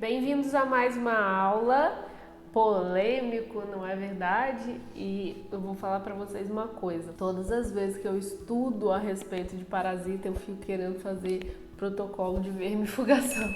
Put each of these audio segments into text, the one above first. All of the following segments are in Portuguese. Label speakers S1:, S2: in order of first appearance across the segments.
S1: Bem-vindos a mais uma aula polêmico, não é verdade? E eu vou falar para vocês uma coisa. Todas as vezes que eu estudo a respeito de parasita, eu fico querendo fazer protocolo de vermifugação.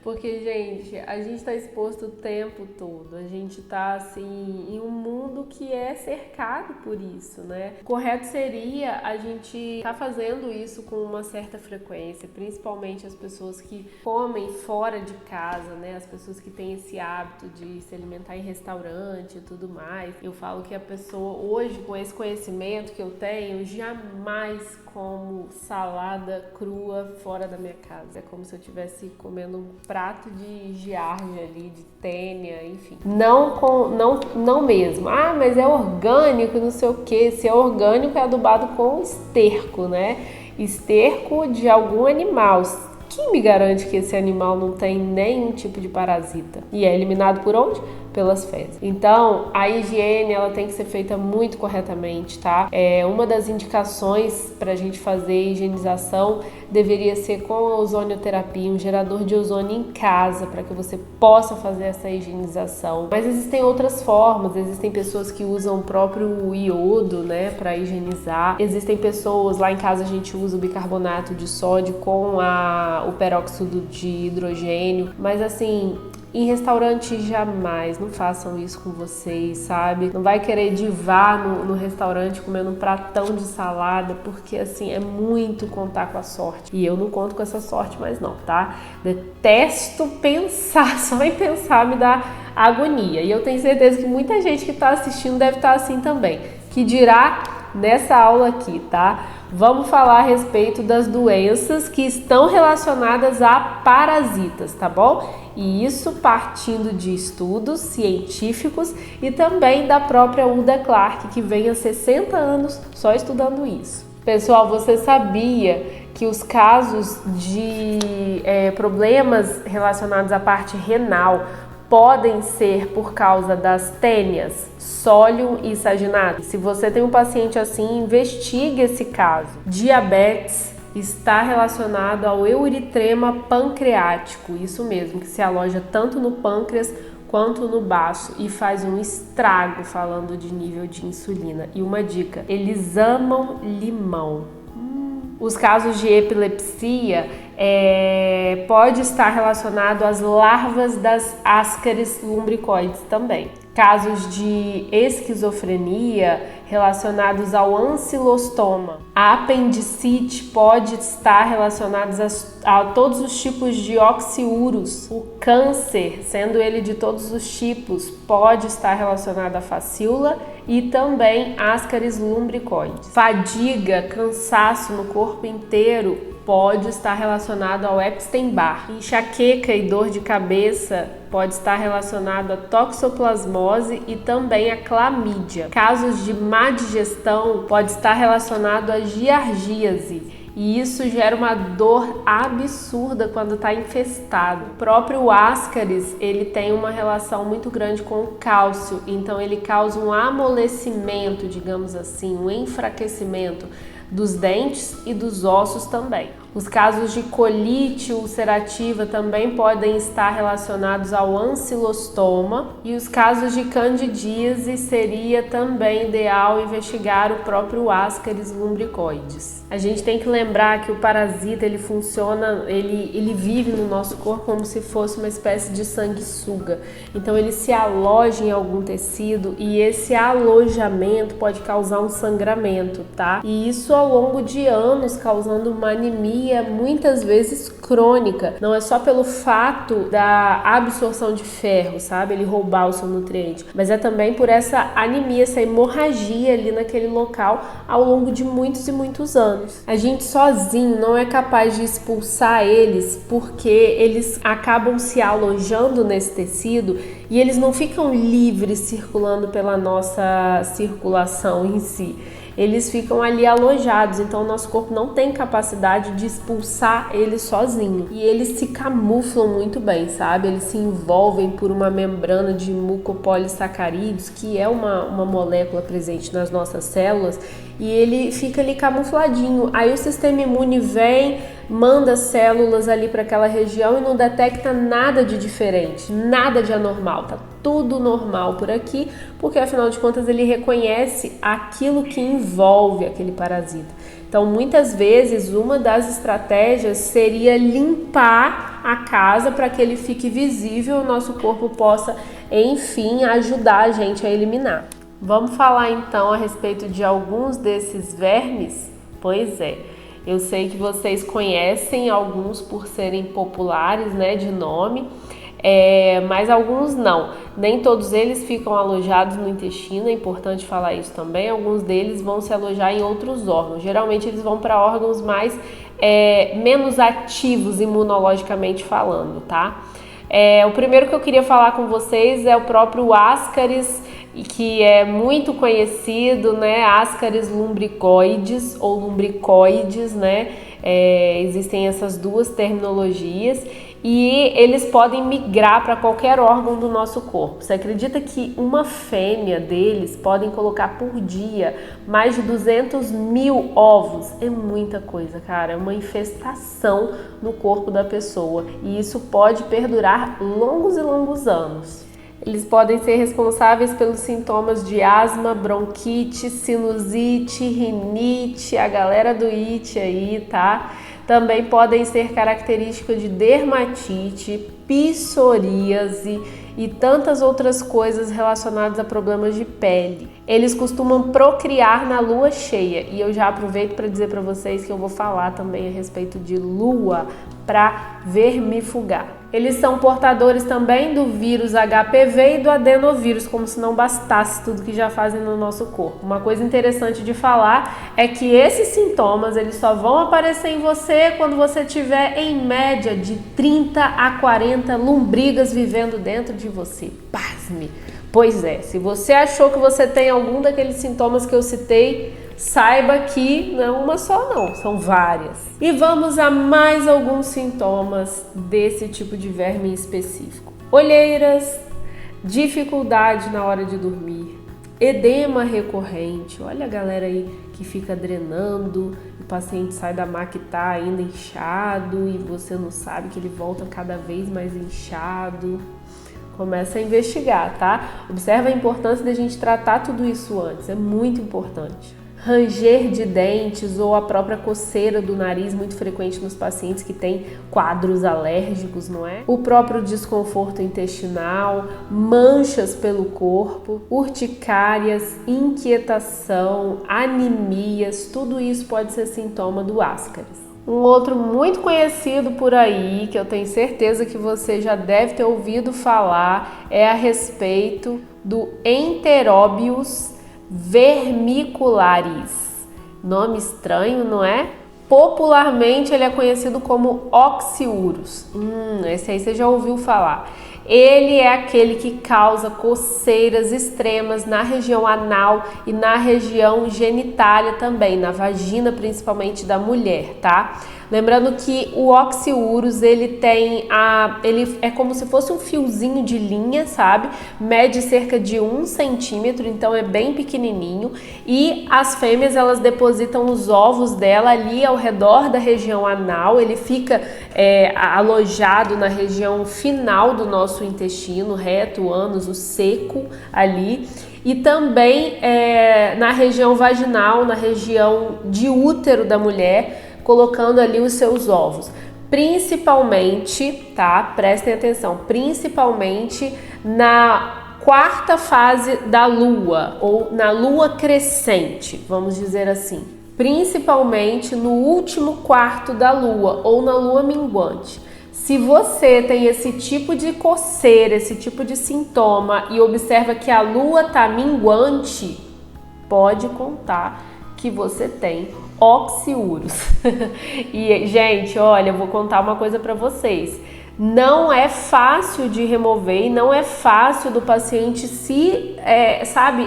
S1: Porque, gente, a gente está exposto o tempo todo, a gente está, assim, em um mundo que é cercado por isso, né? O correto seria a gente estar fazendo isso com uma certa frequência, principalmente as pessoas que comem fora de casa, né? As pessoas que têm esse hábito de se alimentar em restaurante e tudo mais. Eu falo que a pessoa, hoje, com esse conhecimento que eu tenho, jamais como salada crua fora da minha casa. É como se eu estivesse comendo um prato de giardia ali, de tênia, enfim. Não mesmo. Ah, mas é orgânico, não sei o que. Se é orgânico, é adubado com esterco, né? Esterco de algum animal. Quem me garante que esse animal não tem nenhum tipo de parasita? E é eliminado por onde? Pelas fezes. Então, a higiene ela tem que ser feita muito corretamente, tá? Uma das indicações para a gente fazer higienização deveria ser com a ozonioterapia, um gerador de ozônio em casa, para que você possa fazer essa higienização. Mas existem outras formas, existem pessoas que usam o próprio iodo, né, para higienizar. Existem pessoas, lá em casa a gente usa o bicarbonato de sódio com o peróxido de hidrogênio, mas assim, em restaurante jamais, não façam isso com vocês, sabe? Não vai querer divar no restaurante comendo um pratão de salada, porque assim, é muito contar com a sorte. E eu não conto com essa sorte mais não, tá? Detesto pensar, só em pensar me dá agonia. E eu tenho certeza que muita gente que tá assistindo deve estar assim também. Que dirá nessa aula aqui, tá? Vamos falar a respeito das doenças que estão relacionadas a parasitas, tá bom? E isso partindo de estudos científicos e também da própria Uda Clark, que vem há 60 anos só estudando isso. Pessoal, você sabia que os casos de problemas relacionados à parte renal podem ser por causa das tênias, Solium e Saginato? Se você tem um paciente assim, investigue esse caso. Diabetes está relacionado ao euritrema pancreático, isso mesmo, que se aloja tanto no pâncreas quanto no baço e faz um estrago falando de nível de insulina. E uma dica, eles amam limão. Os casos de epilepsia pode estar relacionado às larvas das Ascaris lumbricoides também. Casos de esquizofrenia relacionados ao ancilostoma. A apendicite pode estar relacionada a todos os tipos de oxiúros. O câncer, sendo ele de todos os tipos, pode estar relacionado à facíola e também Ascaris lumbricoides. Fadiga, cansaço no corpo inteiro pode estar relacionado ao Epstein-Barr. Enxaqueca e dor de cabeça pode estar relacionado à toxoplasmose e também à clamídia. Casos de má digestão pode estar relacionado à giardiase. E isso gera uma dor absurda quando está infestado. O próprio Ascaris, ele tem uma relação muito grande com o cálcio, então ele causa um amolecimento, digamos assim, um enfraquecimento dos dentes e dos ossos também. Os casos de colite ulcerativa também podem estar relacionados ao ancilostoma e os casos de candidíase seria também ideal investigar o próprio Ascaris lumbricoides. A gente tem que lembrar que o parasita ele funciona, ele vive no nosso corpo como se fosse uma espécie de sanguessuga. Então ele se aloja em algum tecido e esse alojamento pode causar um sangramento, tá? E isso ao longo de anos causando uma anemia muitas vezes crônica. Não é só pelo fato da absorção de ferro, sabe? Ele roubar o seu nutriente, mas é também por essa anemia, essa hemorragia ali naquele local ao longo de muitos e muitos anos. A gente sozinho não é capaz de expulsar eles porque eles acabam se alojando nesse tecido e eles não ficam livres circulando pela nossa circulação em si. Eles ficam ali alojados, então o nosso corpo não tem capacidade de expulsar eles sozinho. E eles se camuflam muito bem, sabe? Eles se envolvem por uma membrana de mucopolissacarídeos, que é uma molécula presente nas nossas células, e ele fica ali camufladinho. Aí o sistema imune vem, manda células ali para aquela região e não detecta nada de diferente, nada de anormal, tá tudo normal por aqui, porque afinal de contas ele reconhece aquilo que envolve aquele parasita. Então, muitas vezes, uma das estratégias seria limpar a casa para que ele fique visível e o nosso corpo possa, enfim, ajudar a gente a eliminar. Vamos falar então a respeito de alguns desses vermes? Pois é, eu sei que vocês conhecem alguns por serem populares, né, de nome, mas alguns não. Nem todos eles ficam alojados no intestino, é importante falar isso também. Alguns deles vão se alojar em outros órgãos. Geralmente eles vão para órgãos menos ativos imunologicamente falando, tá? O primeiro que eu queria falar com vocês é o próprio Ascaris, que é muito conhecido, né? Ascaris lumbricoides ou lumbricoides, né? Existem essas duas terminologias e eles podem migrar para qualquer órgão do nosso corpo. Você acredita que uma fêmea deles podem colocar por dia mais de 200 mil ovos? É muita coisa, cara, é uma infestação no corpo da pessoa e isso pode perdurar longos e longos anos. Eles podem ser responsáveis pelos sintomas de asma, bronquite, sinusite, rinite, a galera do it aí, tá? Também podem ser características de dermatite, psoríase e tantas outras coisas relacionadas a problemas de pele. Eles costumam procriar na lua cheia e eu já aproveito para dizer para vocês que eu vou falar também a respeito de lua para vermifugar. Eles são portadores também do vírus HPV e do adenovírus, como se não bastasse tudo que já fazem no nosso corpo. Uma coisa interessante de falar é que esses sintomas eles só vão aparecer em você quando você tiver em média de 30 a 40 lombrigas vivendo dentro de você. Pasme! Pois é, se você achou que você tem algum daqueles sintomas que eu citei, saiba que não é uma só não, são várias. E vamos a mais alguns sintomas desse tipo de verme específico. Olheiras, dificuldade na hora de dormir, edema recorrente, olha a galera aí que fica drenando, o paciente sai da maca e tá ainda inchado e você não sabe que ele volta cada vez mais inchado. Começa a investigar, tá? Observa a importância da gente tratar tudo isso antes, é muito importante. Ranger de dentes ou a própria coceira do nariz, muito frequente nos pacientes que têm quadros alérgicos, não é? O próprio desconforto intestinal, manchas pelo corpo, urticárias, inquietação, anemias, tudo isso pode ser sintoma do Ascaris. Um outro muito conhecido por aí, que eu tenho certeza que você já deve ter ouvido falar, é a respeito do Enterobius vermicularis. Nome estranho, não é? Popularmente ele é conhecido como Oxiurus. Esse aí você já ouviu falar. Ele é aquele que causa coceiras extremas na região anal e na região genitália também, na vagina principalmente da mulher, tá? Lembrando que o Oxiurus, ele é como se fosse um fiozinho de linha, sabe? Mede cerca de 1 centímetro, então é bem pequenininho. E as fêmeas, elas depositam os ovos dela ali ao redor da região anal. Ele fica alojado na região final do nosso intestino, reto, ânus, o seco ali. E também na região vaginal, na região de útero da mulher, colocando ali os seus ovos. Principalmente, tá? Prestem atenção, principalmente na quarta fase da lua, ou na lua crescente, vamos dizer assim. Principalmente no último quarto da lua, ou na lua minguante. Se você tem esse tipo de coceira, esse tipo de sintoma e observa que a lua tá minguante, pode contar que você tem Oxiurus. E, gente, olha, eu vou contar uma coisa para vocês. Não é fácil de remover e não é fácil do paciente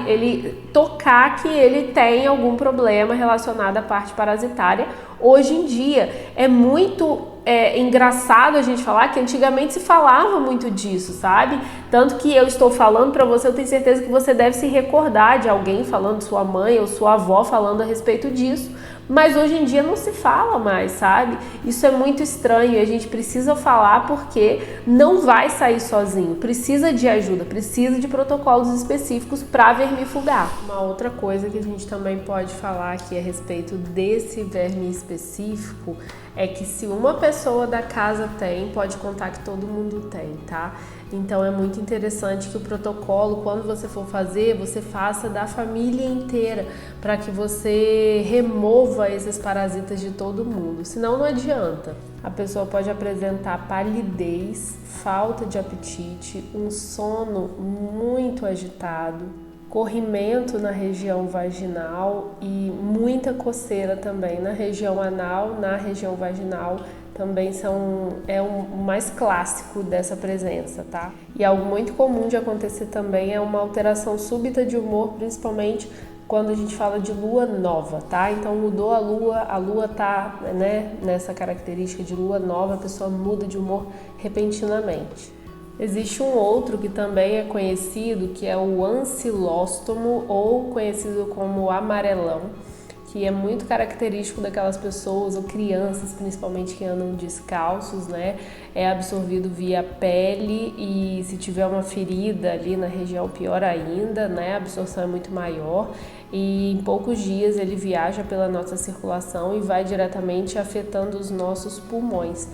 S1: ele tocar que ele tem algum problema relacionado à parte parasitária. Hoje em dia é muito engraçado a gente falar que antigamente se falava muito disso, sabe? Tanto que eu estou falando para você, eu tenho certeza que você deve se recordar de alguém falando, sua mãe ou sua avó falando a respeito disso, Mas hoje em dia não se fala mais, sabe? Isso é muito estranho e a gente precisa falar porque não vai sair sozinho. Precisa de ajuda, precisa de protocolos específicos para vermifugar. Uma outra coisa que a gente também pode falar aqui a respeito desse verme específico é que se uma pessoa da casa tem, pode contar que todo mundo tem, tá? Então é muito interessante que o protocolo, quando você for fazer, você faça da família inteira, para que você remova esses parasitas de todo mundo. Senão não adianta. A pessoa pode apresentar palidez, falta de apetite, um sono muito agitado, corrimento na região vaginal e muita coceira também na região anal, na região vaginal. Também é o mais clássico dessa presença, tá? E algo muito comum de acontecer também é uma alteração súbita de humor, principalmente quando a gente fala de lua nova, tá? Então mudou a lua tá, né, nessa característica de lua nova, a pessoa muda de humor repentinamente. Existe um outro que também é conhecido, que é o ancilóstomo, ou conhecido como amarelão, que é muito característico daquelas pessoas ou crianças, principalmente, que andam descalços, né? É absorvido via pele e se tiver uma ferida ali na região, pior ainda, né? A absorção é muito maior e em poucos dias ele viaja pela nossa circulação e vai diretamente afetando os nossos pulmões.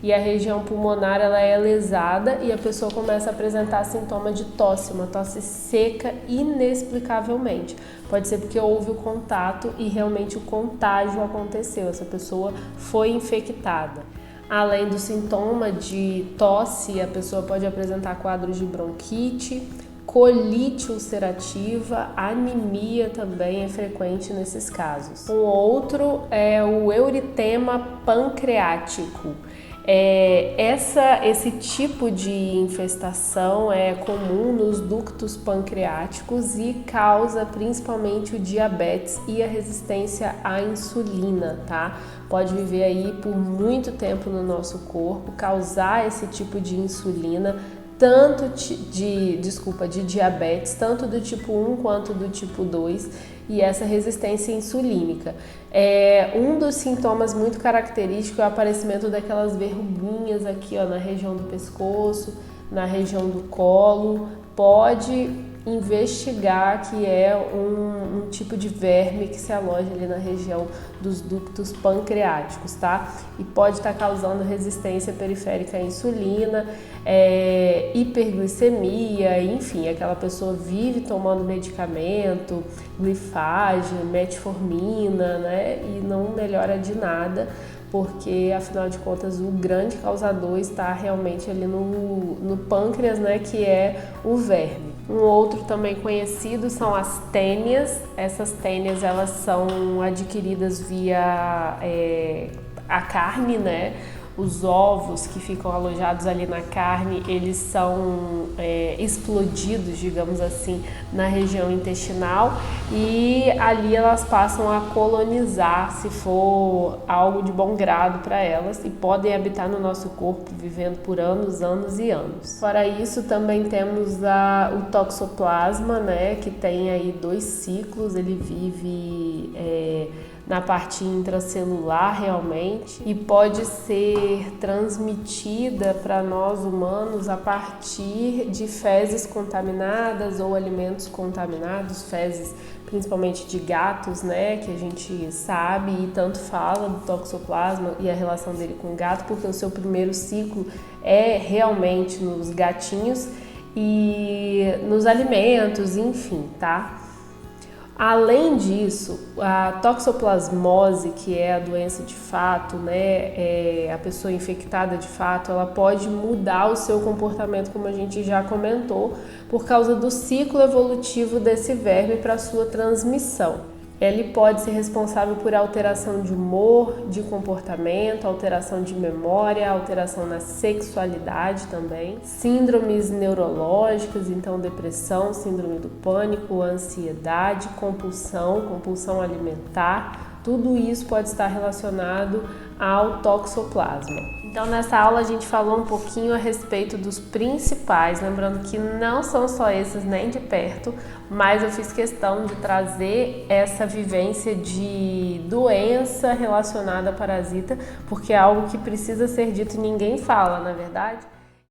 S1: E a região pulmonar ela é lesada e a pessoa começa a apresentar sintoma de tosse, uma tosse seca inexplicavelmente. Pode ser porque houve o contato e realmente o contágio aconteceu, essa pessoa foi infectada. Além do sintoma de tosse, a pessoa pode apresentar quadros de bronquite, colite ulcerativa, anemia também é frequente nesses casos. Um outro é o euritema pancreático. Esse tipo de infestação é comum nos ductos pancreáticos e causa principalmente o diabetes e a resistência à insulina, tá? Pode viver aí por muito tempo no nosso corpo, causar esse tipo de insulina, tanto de diabetes, tanto do tipo 1 quanto do tipo 2, e essa resistência insulínica. Um dos sintomas muito característicos é o aparecimento daquelas verruguinhas aqui, ó, na região do pescoço, na região do colo. Pode investigar que é um tipo de verme que se aloja ali na região dos ductos pancreáticos, tá? E pode estar causando resistência periférica à insulina, hiperglicemia, enfim, aquela pessoa vive tomando medicamento, glifage, metformina, né? E não melhora de nada, porque afinal de contas o grande causador está realmente ali no pâncreas, né, que é o verme. Um outro também conhecido são as tênias. Essas tênias elas são adquiridas via a carne, né? Os ovos que ficam alojados ali na carne, eles são explodidos, digamos assim, na região intestinal e ali elas passam a colonizar, se for algo de bom grado para elas, e podem habitar no nosso corpo, vivendo por anos, anos e anos. Fora isso, também temos o toxoplasma, né, que tem aí 2 ciclos, ele vive na parte intracelular realmente e pode ser transmitida para nós humanos a partir de fezes contaminadas ou alimentos contaminados, fezes principalmente de gatos, né, que a gente sabe e tanto fala do toxoplasma e a relação dele com o gato, porque o seu primeiro ciclo é realmente nos gatinhos e nos alimentos, enfim, tá? Além disso, a toxoplasmose, que é a doença de fato, né, a pessoa infectada de fato, ela pode mudar o seu comportamento, como a gente já comentou, por causa do ciclo evolutivo desse verme para sua transmissão. Ele pode ser responsável por alteração de humor, de comportamento, alteração de memória, alteração na sexualidade também, síndromes neurológicas, então depressão, síndrome do pânico, ansiedade, compulsão alimentar. Tudo isso pode estar relacionado ao toxoplasma. Então nessa aula a gente falou um pouquinho a respeito dos principais, lembrando que não são só esses nem de perto, mas eu fiz questão de trazer essa vivência de doença relacionada a parasita, porque é algo que precisa ser dito e ninguém fala, na verdade.